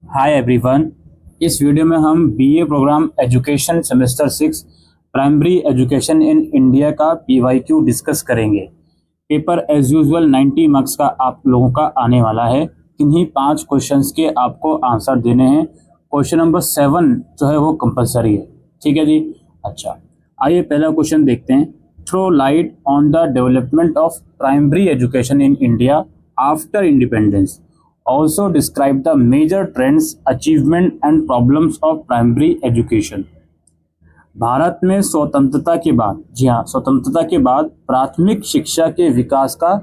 Hi everyone. इस video में हम BA programme education semester 6 primary education in India का पीवाईक्यू डिस्कस करेंगे। पेपर एज यूजुअल 90 मार्क्स का आप लोगों का आने वाला है। इन्हीं 5 क्वेश्चंस के आपको आंसर देने हैं। क्वेश्चन नंबर 7 जो है वो कंपलसरी है। ठीक है जी। अच्छा, आइए पहला क्वेश्चन देखते हैं। Throw light on the development of primary education in India after independence. Also describe the major trends, achievement and problems of primary education। Bharat में स्वतंत्रता के बाद, जी हाँ, स्वतंत्रता के बाद प्राथमिक शिक्षा के विकास का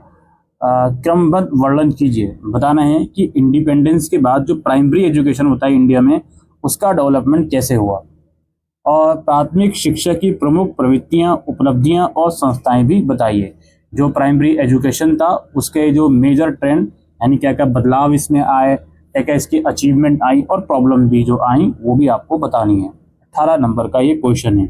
क्रमबद्ध वर्णन कीजिए। बताना है कि इंडिपेंडेंस के बाद जो प्राइमरी एजुकेशन होता है इंडिया में, उसका डेवलपमेंट कैसे हुआ और प्राथमिक शिक्षा की प्रमुख प्रवृत्तियां, उपलब्धियां और संस्थाएं भी बताइए। जो प्राइमरी एजुकेशन था उसके जो मेजर ट्रेंड यानी क्या क्या बदलाव इसमें आए, क्या क्या इसकी अचीवमेंट आई और प्रॉब्लम भी जो आई वो भी आपको बतानी है। 18 नंबर का ये क्वेश्चन है।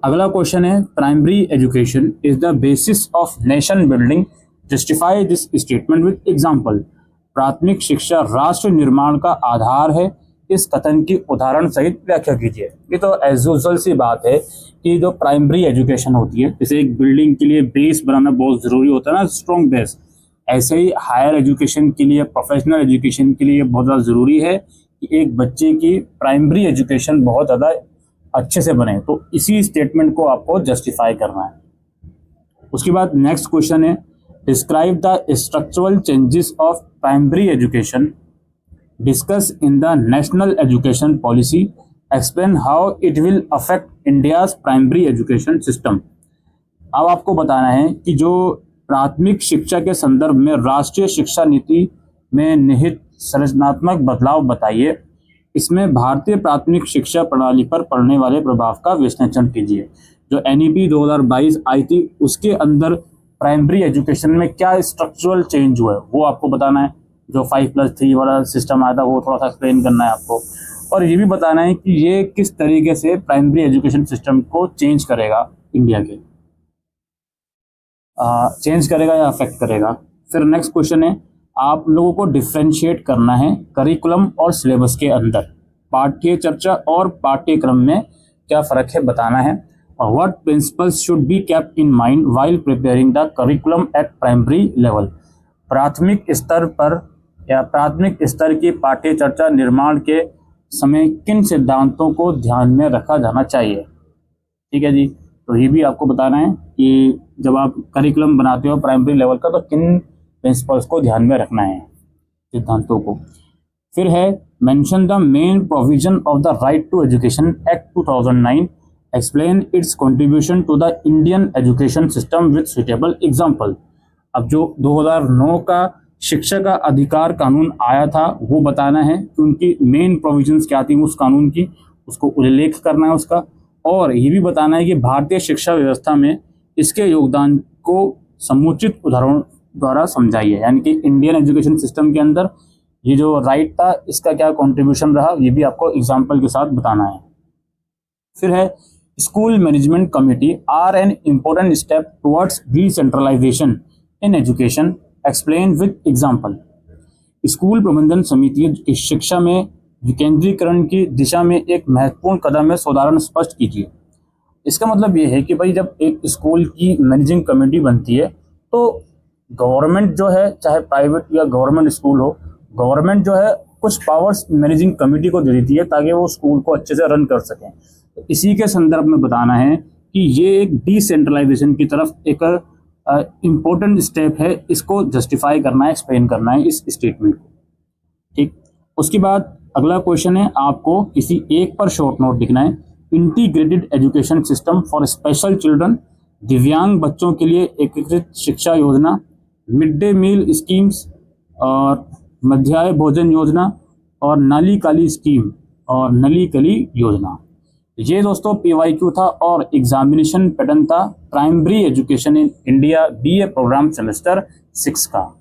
अगला क्वेश्चन है, primary education is the basis of nation building, justify this statement with example. प्राथमिक शिक्षा राष्ट्र निर्माण का आधार है, इस कथन की उदाहरण सहित व्याख्या कीजिए। ये तो एज यूजुअल सी बात है कि जो प्राइमरी एजुकेशन होती है, जैसे एक बिल्डिंग के लिए बेस बनाना बहुत जरूरी होता है ना, स्ट्रॉन्ग बेस, ऐसे ही हायर एजुकेशन के लिए, प्रोफेशनल एजुकेशन के लिए बहुत ज़्यादा ज़रूरी है कि एक बच्चे की प्राइमरी एजुकेशन बहुत ज़्यादा अच्छे से बने। तो इसी स्टेटमेंट को आपको जस्टिफाई करना है। उसके बाद नेक्स्ट क्वेश्चन है, describe the structural changes of primary education, discuss in the national education policy, explain how it will affect India's primary education system. अब आपको बताना है कि जो प्राथमिक शिक्षा के संदर्भ में राष्ट्रीय शिक्षा नीति में निहित संरचनात्मक बदलाव बताइए। इसमें भारतीय प्राथमिक शिक्षा प्रणाली पर पड़ने वाले प्रभाव का विश्लेषण कीजिए। जो एनईपी 2022 आई थी उसके अंदर प्राइमरी एजुकेशन में क्या स्ट्रक्चरल चेंज हुआ है वो आपको बताना है। जो 5+3 वाला सिस्टम आया था वो थोड़ा सा एक्सप्लेन करना है आपको, और ये भी बताना है कि ये किस तरीके से प्राइमरी एजुकेशन सिस्टम को चेंज करेगा, इंडिया के चेंज करेगा या अफेक्ट करेगा। फिर नेक्स्ट क्वेश्चन है, आप लोगों को डिफ्रेंशिएट करना है करिकुलम और सिलेबस के अंदर, पाठ्य चर्चा और पाठ्यक्रम में क्या फ़र्क है बताना है। What principles should be kept in mind while preparing the curriculum eight primary level. प्राथमिक स्तर पर या प्राथमिक स्तर की पाठ्य चर्चा निर्माण के समय किन सिद्धांतों को ध्यान में रखा जाना चाहिए। ठीक है जी। तो ये भी आपको बताना है कि जब आप करिकुलम बनाते हो प्राइमरी लेवल का तो किन प्रिंसिपल्स को ध्यान में रखना है, सिद्धांतों को। फिर है, mention the main provision of the right to education act 2009, explain its contribution to the Indian education system with suitable example. अब जो 2009 का शिक्षा का अधिकार कानून आया था वो बताना है कि उनकी मेन प्रोविजंस क्या थी उस कानून की, उसको उल्लेख करना है उसका, और ये भी बताना है कि भारतीय शिक्षा व्यवस्था में इसके योगदान को समुचित उदाहरणों द्वारा समझाइए। यानी कि इंडियन एजुकेशन सिस्टम के अंदर ये जो राइट था इसका क्या कंट्रीब्यूशन रहा, ये भी आपको एग्जाम्पल के साथ बताना है। फिर है, school management committee are an important step towards decentralisation in education, explain with example. School प्रबंधन समिति शिक्षा में विकेंद्रीकरण की दिशा में एक महत्वपूर्ण कदम है, उदाहरण स्पष्ट कीजिए। इसका मतलब ये है कि भाई जब एक स्कूल की मैनेजिंग कमेटी बनती है तो गवर्नमेंट जो है, चाहे प्राइवेट या गवर्नमेंट स्कूल हो, गवर्नमेंट जो है कुछ पावर्स मैनेजिंग कमेटी को दे देती है ताकि वो स्कूल को अच्छे से रन कर सकें। तो इसी के संदर्भ में बताना है कि ये एक डिसेंट्रलाइजेशन की तरफ एक इम्पोर्टेंट स्टेप है, इसको जस्टिफाई करना है, एक्सप्लेन करना है इस स्टेटमेंट को। ठीक। उसके बाद अगला क्वेश्चन है, आपको किसी एक पर शॉर्ट नोट लिखना है। Integrated education system for special children, दिव्यांग बच्चों के लिए एकीकृत शिक्षा योजना, मिड डे मील स्कीम्स और मध्याह्न भोजन योजना, और नली काली स्कीम और नली कली योजना। ये दोस्तों पीवाईक्यू था और एग्जामिनेशन पैटर्न था primary education in India BA programme semester 6 का।